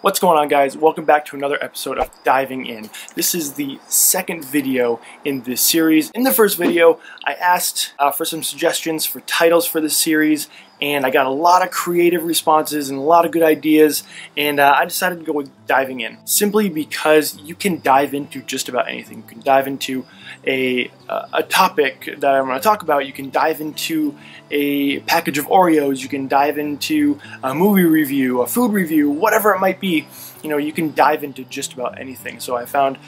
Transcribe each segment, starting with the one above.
What's going on, guys? Welcome back to another episode of Diving In. This is the second video in this series. In the first video, I asked for some suggestions for titles for this series, and I got a lot of creative responses and a lot of good ideas, and I decided to go with Diving In, simply because you can dive into just about anything. You can dive into a topic that I'm going to talk about. You can dive into a package of Oreos. You can dive into a movie review, a food review, whatever it might be. You know, you can dive into just about anything. So I found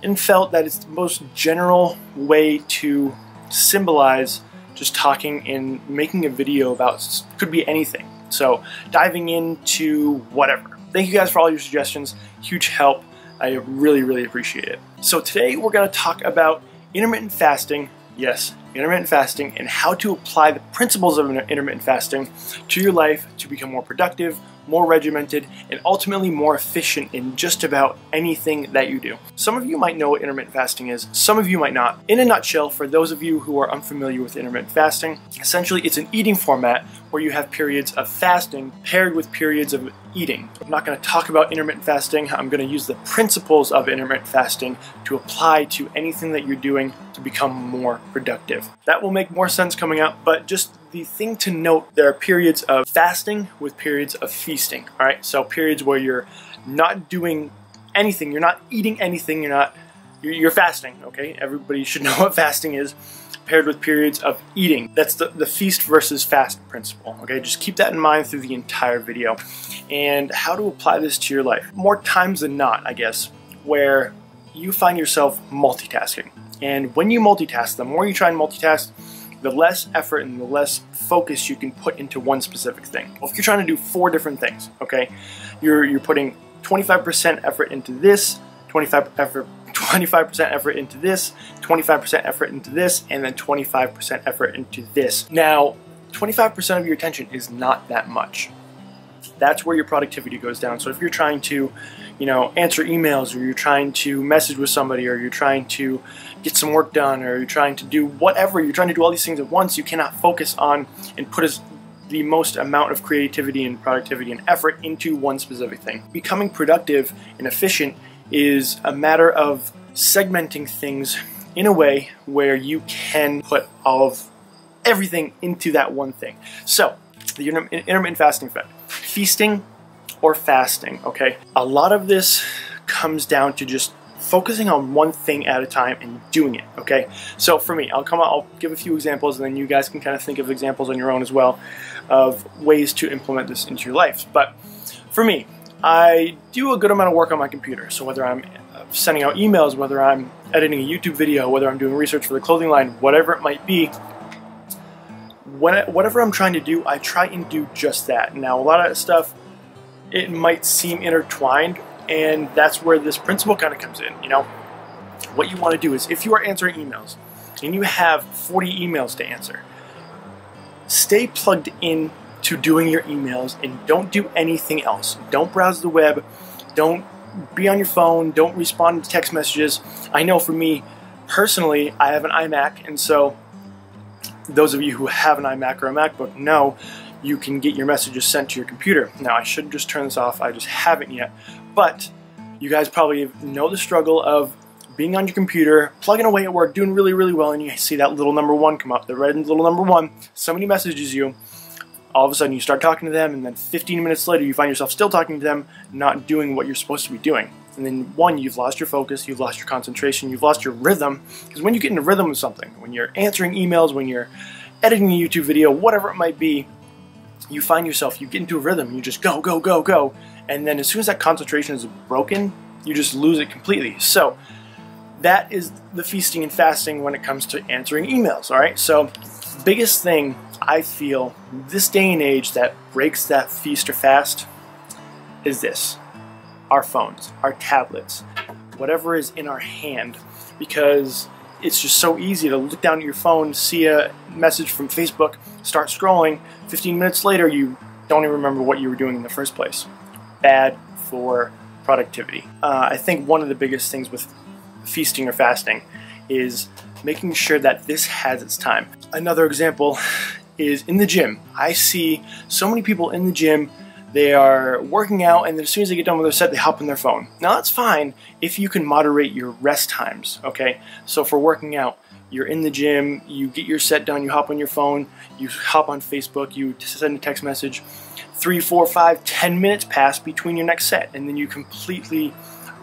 and felt that it's the most general way to symbolize just talking and making a video about, could be anything. So diving into whatever. Thank you guys for all your suggestions. Huge help. I really appreciate it. So today we're going to talk about intermittent fasting. Yes, intermittent fasting, and how to apply the principles of intermittent fasting to your life to become more productive, more regimented, and ultimately more efficient in just about anything that you do. Some of you might know what intermittent fasting is, some of you might not. In a nutshell, for those of you who are unfamiliar with intermittent fasting, essentially it's an eating format where you have periods of fasting paired with periods of eating. I'm not going to talk about intermittent fasting. I'm going to use the principles of intermittent fasting to apply to anything that you're doing to become more productive. That will make more sense coming up, but just the thing to note, there are periods of fasting with periods of feasting. Alright, so periods where you're not doing anything, you're not eating anything, you're fasting, okay? Everybody should know what fasting is, paired with periods of eating. That's the feast versus fast principle, okay? Just keep that in mind through the entire video. And how to apply this to your life. More times than not, I guess, where you find yourself multitasking. And when you multitask, the more you try and multitask, the less effort and the less focus you can put into one specific thing. Well, if you're trying to do 4 different things, okay, you're putting 25% effort into this, 25% effort into this, 25% effort into this, and then 25% effort into this. Now, 25% of your attention is not that much. That's where your productivity goes down. So if you're trying to, answer emails, or you're trying to message with somebody, or you're trying to get some work done, or you're trying to do whatever, you're trying to do all these things at once, you cannot focus on and put the most amount of creativity and productivity and effort into one specific thing. Becoming productive and efficient is a matter of segmenting things in a way where you can put everything into that one thing. So, the intermittent fasting effect. Feasting or fasting, okay? A lot of this comes down to just focusing on one thing at a time and doing it, okay? So for me, I'll give a few examples, and then you guys can kind of think of examples on your own as well of ways to implement this into your life. But for me, I do a good amount of work on my computer. So whether I'm sending out emails, whether I'm editing a YouTube video, whether I'm doing research for the clothing line, whatever it might be, whatever I'm trying to do, I try and do just that. Now, a lot of that stuff, it might seem intertwined, and that's where this principle kind of comes in. What you want to do is, if you are answering emails and you have 40 emails to answer, stay plugged in to doing your emails and don't do anything else. Don't browse the web, don't be on your phone, don't respond to text messages. I know for me personally, I have an iMac, and so those of you who have an iMac or a MacBook know you can get your messages sent to your computer. Now, I should just turn this off. I just haven't yet. But you guys probably know the struggle of being on your computer, plugging away at work, doing really well, and you see that little number 1 come up, the red little number 1. Somebody messages you. All of a sudden, you start talking to them, and then 15 minutes later, you find yourself still talking to them, not doing what you're supposed to be doing. And then, one, you've lost your focus, you've lost your concentration, you've lost your rhythm. Because when you get in a rhythm with something, when you're answering emails, when you're editing a YouTube video, whatever it might be, you find yourself, you get into a rhythm, you just go, and then as soon as that concentration is broken, you just lose it completely. So that is the feasting and fasting when it comes to answering emails, alright? So biggest thing I feel this day and age that breaks that feast or fast is this: our phones, our tablets, whatever is in our hand, because it's just so easy to look down at your phone, see a message from Facebook, start scrolling. 15 minutes later, you don't even remember what you were doing in the first place. Bad for productivity. I think one of the biggest things with feasting or fasting is making sure that this has its time. Another example is in the gym. I see so many people in the gym they are working out, and then as soon as they get done with their set, they hop on their phone. Now that's fine if you can moderate your rest times, okay? So for working out, you're in the gym, you get your set done, you hop on your phone, you hop on Facebook, you send a text message, 3, 4, 5, 10 minutes pass between your next set, and then you completely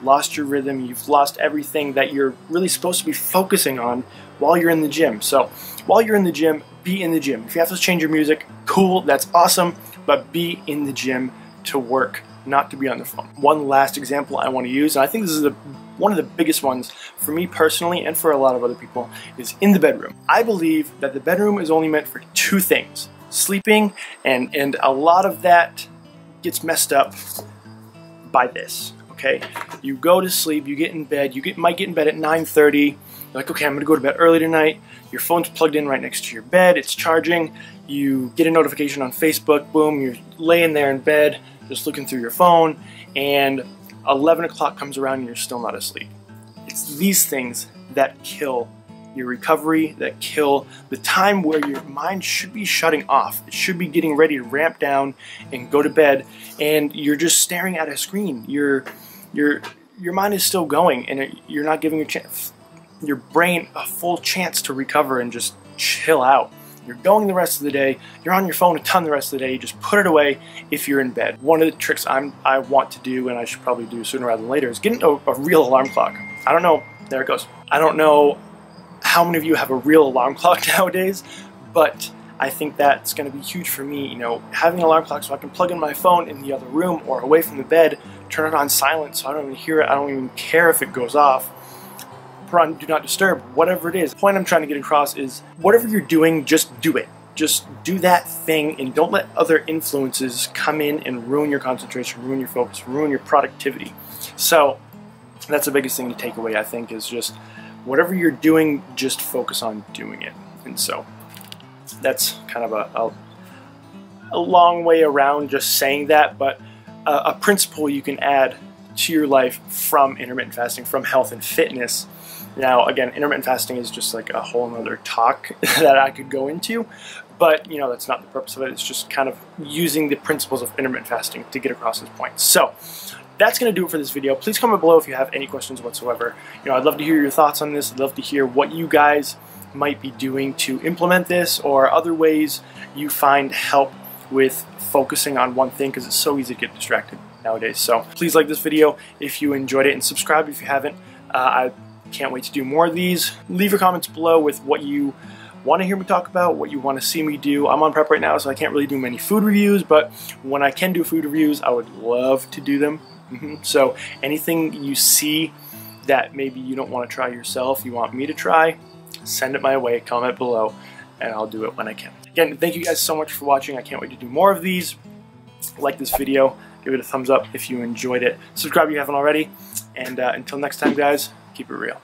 lost your rhythm, you've lost everything that you're really supposed to be focusing on while you're in the gym. So while you're in the gym, be in the gym. If you have to change your music, cool, that's awesome, but be in the gym to work, not to be on the phone. One last example I want to use, and I think this is one of the biggest ones for me personally and for a lot of other people, is in the bedroom. I believe that the bedroom is only meant for 2 things, sleeping, and a lot of that gets messed up by this, okay? You go to sleep, you get in bed, might get in bed at 9:30, you're like, okay, I'm gonna go to bed early tonight, your phone's plugged in right next to your bed, it's charging, you get a notification on Facebook, boom, you're laying there in bed, just looking through your phone, and 11 o'clock comes around and you're still not asleep. It's these things that kill your recovery, that kill the time where your mind should be shutting off. It should be getting ready to ramp down and go to bed, and you're just staring at a screen. Your mind is still going, and you're not giving your brain a full chance to recover and just chill out. You're going the rest of the day, you're on your phone a ton the rest of the day, you just put it away if you're in bed. One of the tricks I want to do, and I should probably do sooner rather than later, is get a real alarm clock. I don't know, there it goes. I don't know how many of you have a real alarm clock nowadays, but I think that's going to be huge for me, you know, having an alarm clock so I can plug in my phone in the other room or away from the bed, turn it on silent so I don't even hear it, I don't even care if it goes off. Put on do not disturb, whatever it is. The point I'm trying to get across is whatever you're doing, just do it. Just do that thing, and don't let other influences come in and ruin your concentration, ruin your focus, ruin your productivity. So that's the biggest thing to take away, I think, is just whatever you're doing, just focus on doing it. And so that's kind of a long way around just saying that, but a principle you can add to your life from intermittent fasting, from health and fitness. Now, again, intermittent fasting is just like a whole nother talk that I could go into, but you know, that's not the purpose of it. It's just kind of using the principles of intermittent fasting to get across this point. So that's going to do it for this video. Please comment below if you have any questions whatsoever. You know, I'd love to hear your thoughts on this. I'd love to hear what you guys might be doing to implement this, or other ways you find help with focusing on one thing, because it's so easy to get distracted nowadays. So please like this video if you enjoyed it, and subscribe if you haven't. I can't wait to do more of these. Leave your comments below with what you want to hear me talk about, what you want to see me do. I'm on prep right now, so I can't really do many food reviews, but when I can do food reviews, I would love to do them. So anything you see that maybe you don't want to try yourself, you want me to try, send it my way, comment below, and I'll do it when I can. Again, thank you guys so much for watching. I can't wait to do more of these. Like this video, give it a thumbs up if you enjoyed it. Subscribe if you haven't already, and until next time, guys, keep it real.